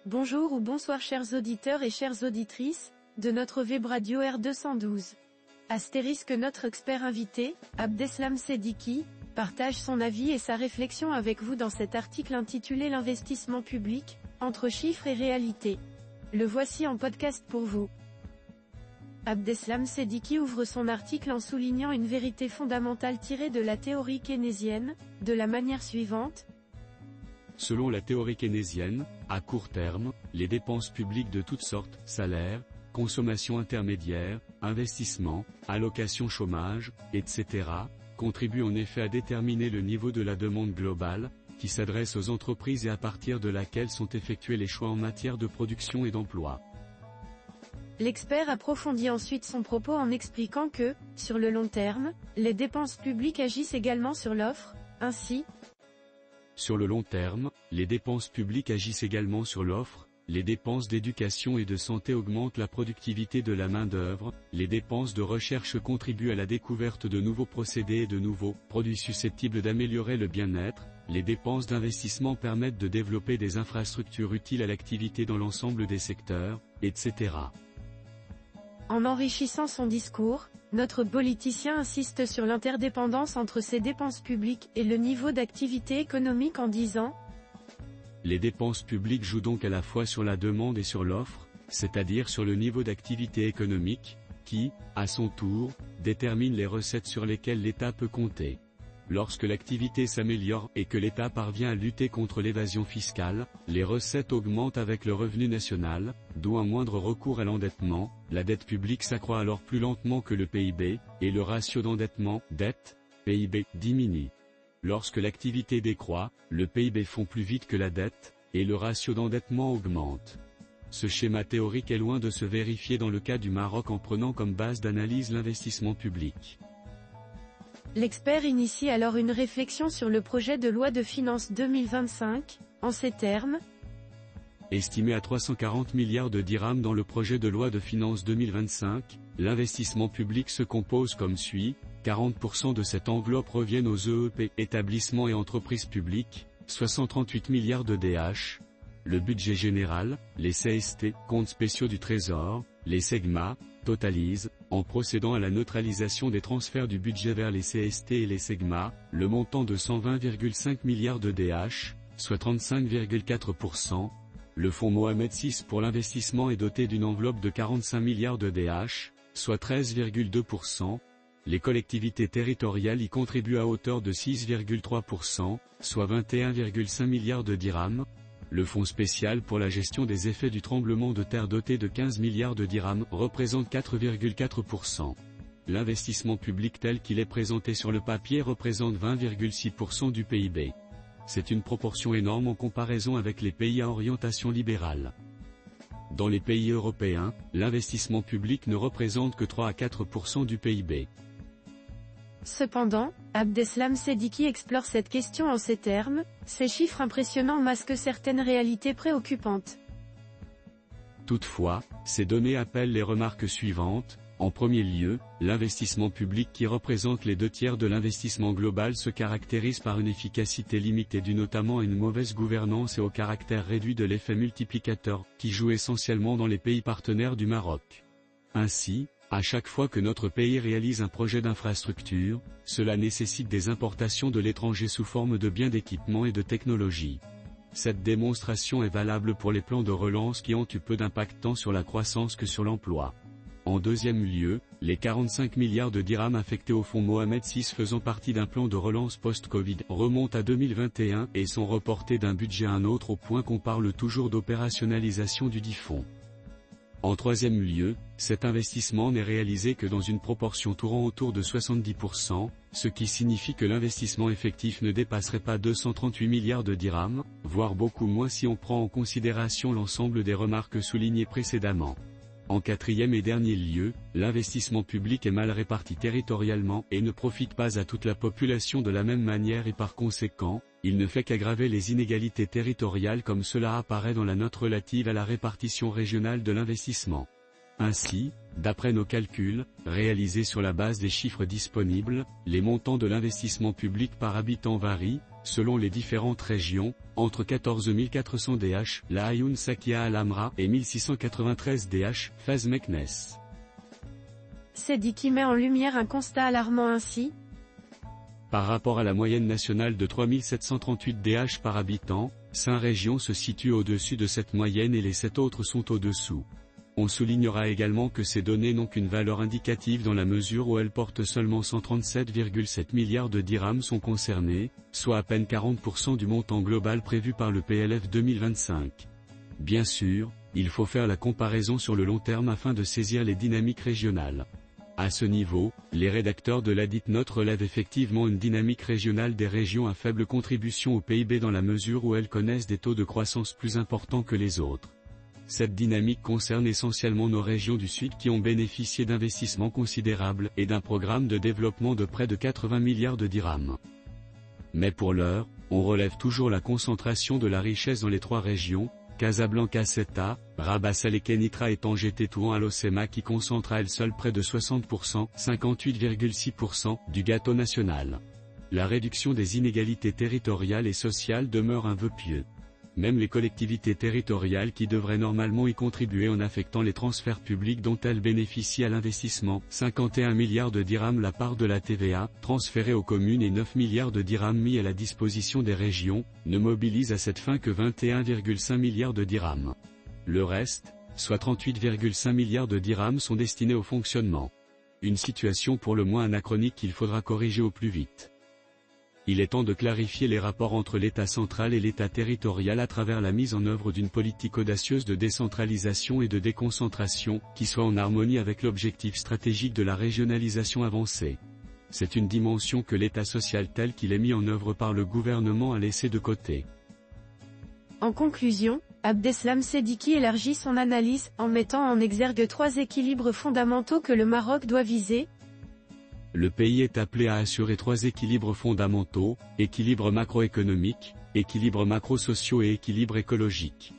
Bonjour ou bonsoir chers auditeurs et chères auditrices, de notre web radio R212. Astérisque notre expert invité, Abdeslam Seddiqui, partage son avis et sa réflexion avec vous dans cet article intitulé L'investissement public, entre chiffres et réalité. Le voici en podcast pour vous. Abdeslam Seddiqui ouvre son article en soulignant une vérité fondamentale tirée de la théorie keynésienne, de la manière suivante. Selon la théorie keynésienne, à court terme, les dépenses publiques de toutes sortes, salaires, consommation intermédiaire, investissement, allocation chômage, etc., contribuent en effet à déterminer le niveau de la demande globale, qui s'adresse aux entreprises et à partir de laquelle sont effectués les choix en matière de production et d'emploi. L'expert approfondit ensuite son propos en expliquant que, sur le long terme, les dépenses publiques agissent également sur l'offre, ainsi. Sur le long terme, les dépenses publiques agissent également sur l'offre, les dépenses d'éducation et de santé augmentent la productivité de la main-d'œuvre, les dépenses de recherche contribuent à la découverte de nouveaux procédés et de nouveaux produits susceptibles d'améliorer le bien-être, les dépenses d'investissement permettent de développer des infrastructures utiles à l'activité dans l'ensemble des secteurs, etc. En enrichissant son discours, notre politicien insiste sur l'interdépendance entre ces dépenses publiques et le niveau d'activité économique en disant « Les dépenses publiques jouent donc à la fois sur la demande et sur l'offre, c'est-à-dire sur le niveau d'activité économique, qui, à son tour, détermine les recettes sur lesquelles l'État peut compter. Lorsque l'activité s'améliore et que l'État parvient à lutter contre l'évasion fiscale, les recettes augmentent avec le revenu national, d'où un moindre recours à l'endettement, la dette publique s'accroît alors plus lentement que le PIB, et le ratio d'endettement, dette, PIB, diminue. Lorsque l'activité décroît, le PIB fond plus vite que la dette, et le ratio d'endettement augmente. Ce schéma théorique est loin de se vérifier dans le cas du Maroc en prenant comme base d'analyse l'investissement public. L'expert initie alors une réflexion sur le projet de loi de finances 2025, en ces termes. Estimé à 340 milliards de dirhams dans le projet de loi de finances 2025, l'investissement public se compose comme suit, 40% de cette enveloppe reviennent aux EEP, établissements et entreprises publiques, 638 milliards de DH, le budget général, les CST, comptes spéciaux du Trésor, les SEGMA, totalise, en procédant à la neutralisation des transferts du budget vers les CST et les SEGMA, le montant de 120,5 milliards de DH, soit 35,4%. Le fonds Mohamed VI pour l'investissement est doté d'une enveloppe de 45 milliards de DH, soit 13,2%. Les collectivités territoriales y contribuent à hauteur de 6,3%, soit 21,5 milliards de dirhams. Le fonds spécial pour la gestion des effets du tremblement de terre doté de 15 milliards de dirhams représente 4,4%. L'investissement public tel qu'il est présenté sur le papier représente 20,6% du PIB. C'est une proportion énorme en comparaison avec les pays à orientation libérale. Dans les pays européens, l'investissement public ne représente que 3 à 4% du PIB. Cependant, Abdeslam Seddiqui explore cette question en ces termes, ces chiffres impressionnants masquent certaines réalités préoccupantes. Toutefois, ces données appellent les remarques suivantes. En premier lieu, l'investissement public qui représente les 2/3 de l'investissement global se caractérise par une efficacité limitée due notamment à une mauvaise gouvernance et au caractère réduit de l'effet multiplicateur, qui joue essentiellement dans les pays partenaires du Maroc. Ainsi, à chaque fois que notre pays réalise un projet d'infrastructure, cela nécessite des importations de l'étranger sous forme de biens d'équipement et de technologie. Cette démonstration est valable pour les plans de relance qui ont eu peu d'impact tant sur la croissance que sur l'emploi. En deuxième lieu, les 45 milliards de dirhams affectés au fonds Mohamed VI faisant partie d'un plan de relance post-Covid remontent à 2021 et sont reportés d'un budget à un autre au point qu'on parle toujours d'opérationnalisation du dit fonds. En troisième lieu, cet investissement n'est réalisé que dans une proportion tournant autour de 70%, ce qui signifie que l'investissement effectif ne dépasserait pas 238 milliards de dirhams, voire beaucoup moins si on prend en considération l'ensemble des remarques soulignées précédemment. En quatrième et dernier lieu, l'investissement public est mal réparti territorialement et ne profite pas à toute la population de la même manière et par conséquent, il ne fait qu'aggraver les inégalités territoriales comme cela apparaît dans la note relative à la répartition régionale de l'investissement. Ainsi, d'après nos calculs, réalisés sur la base des chiffres disponibles, les montants de l'investissement public par habitant varient, selon les différentes régions, entre 14 400 DH, La Ayoun Sakia Al-Amra, et 1693 DH, Fez Meknès. Seddiqui met en lumière un constat alarmant ainsi. Par rapport à la moyenne nationale de 3738 DH par habitant, 5 régions se situent au-dessus de cette moyenne et les 7 autres sont au-dessous. On soulignera également que ces données n'ont qu'une valeur indicative dans la mesure où elles portent seulement 137,7 milliards de dirhams sont concernés, soit à peine 40% du montant global prévu par le PLF 2025. Bien sûr, il faut faire la comparaison sur le long terme afin de saisir les dynamiques régionales. À ce niveau, les rédacteurs de ladite note relèvent effectivement une dynamique régionale des régions à faible contribution au PIB dans la mesure où elles connaissent des taux de croissance plus importants que les autres. Cette dynamique concerne essentiellement nos régions du Sud qui ont bénéficié d'investissements considérables et d'un programme de développement de près de 80 milliards de dirhams. Mais pour l'heure, on relève toujours la concentration de la richesse dans les 3 régions, Casablanca Ceuta, Rabat Salé Kenitra et Tanger Tétouan Al-Hoceima qui concentrent à elles seules près de 60%, 58,6% du gâteau national. La réduction des inégalités territoriales et sociales demeure un vœu pieux. Même les collectivités territoriales qui devraient normalement y contribuer en affectant les transferts publics dont elles bénéficient à l'investissement, 51 milliards de dirhams la part de la TVA, transférée aux communes et 9 milliards de dirhams mis à la disposition des régions, ne mobilisent à cette fin que 21,5 milliards de dirhams. Le reste, soit 38,5 milliards de dirhams sont destinés au fonctionnement. Une situation pour le moins anachronique qu'il faudra corriger au plus vite. Il est temps de clarifier les rapports entre l'État central et l'État territorial à travers la mise en œuvre d'une politique audacieuse de décentralisation et de déconcentration, qui soit en harmonie avec l'objectif stratégique de la régionalisation avancée. C'est une dimension que l'État social tel qu'il est mis en œuvre par le gouvernement a laissé de côté. En conclusion, Abdeslam Seddiqui élargit son analyse en mettant en exergue 3 équilibres fondamentaux que le Maroc doit viser. Le pays est appelé à assurer 3 équilibres fondamentaux, équilibre macroéconomique, équilibre macro-socio et équilibre écologique.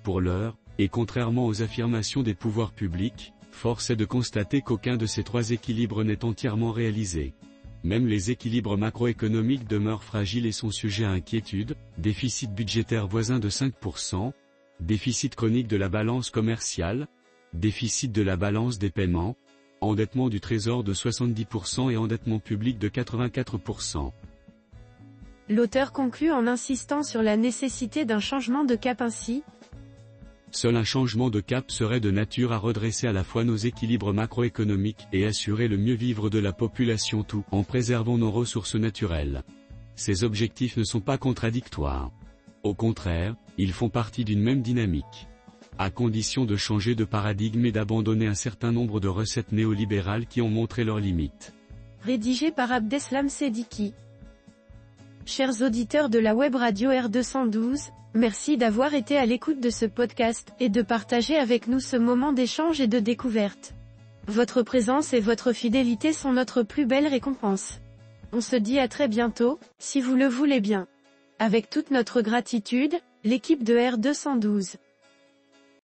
Pour l'heure, et contrairement aux affirmations des pouvoirs publics, force est de constater qu'aucun de ces 3 équilibres n'est entièrement réalisé. Même les équilibres macroéconomiques demeurent fragiles et sont sujets à inquiétude, déficit budgétaire voisin de 5%, déficit chronique de la balance commerciale, déficit de la balance des paiements, endettement du trésor de 70% et endettement public de 84%. L'auteur conclut en insistant sur la nécessité d'un changement de cap ainsi. Seul un changement de cap serait de nature à redresser à la fois nos équilibres macroéconomiques et assurer le mieux vivre de la population tout en préservant nos ressources naturelles. Ces objectifs ne sont pas contradictoires. Au contraire, ils font partie d'une même dynamique. À condition de changer de paradigme et d'abandonner un certain nombre de recettes néolibérales qui ont montré leurs limites. Rédigé par Abdeslam Seddiqui. Chers auditeurs de la web radio R212, merci d'avoir été à l'écoute de ce podcast et de partager avec nous ce moment d'échange et de découverte. Votre présence et votre fidélité sont notre plus belle récompense. On se dit à très bientôt, si vous le voulez bien. Avec toute notre gratitude, l'équipe de R212.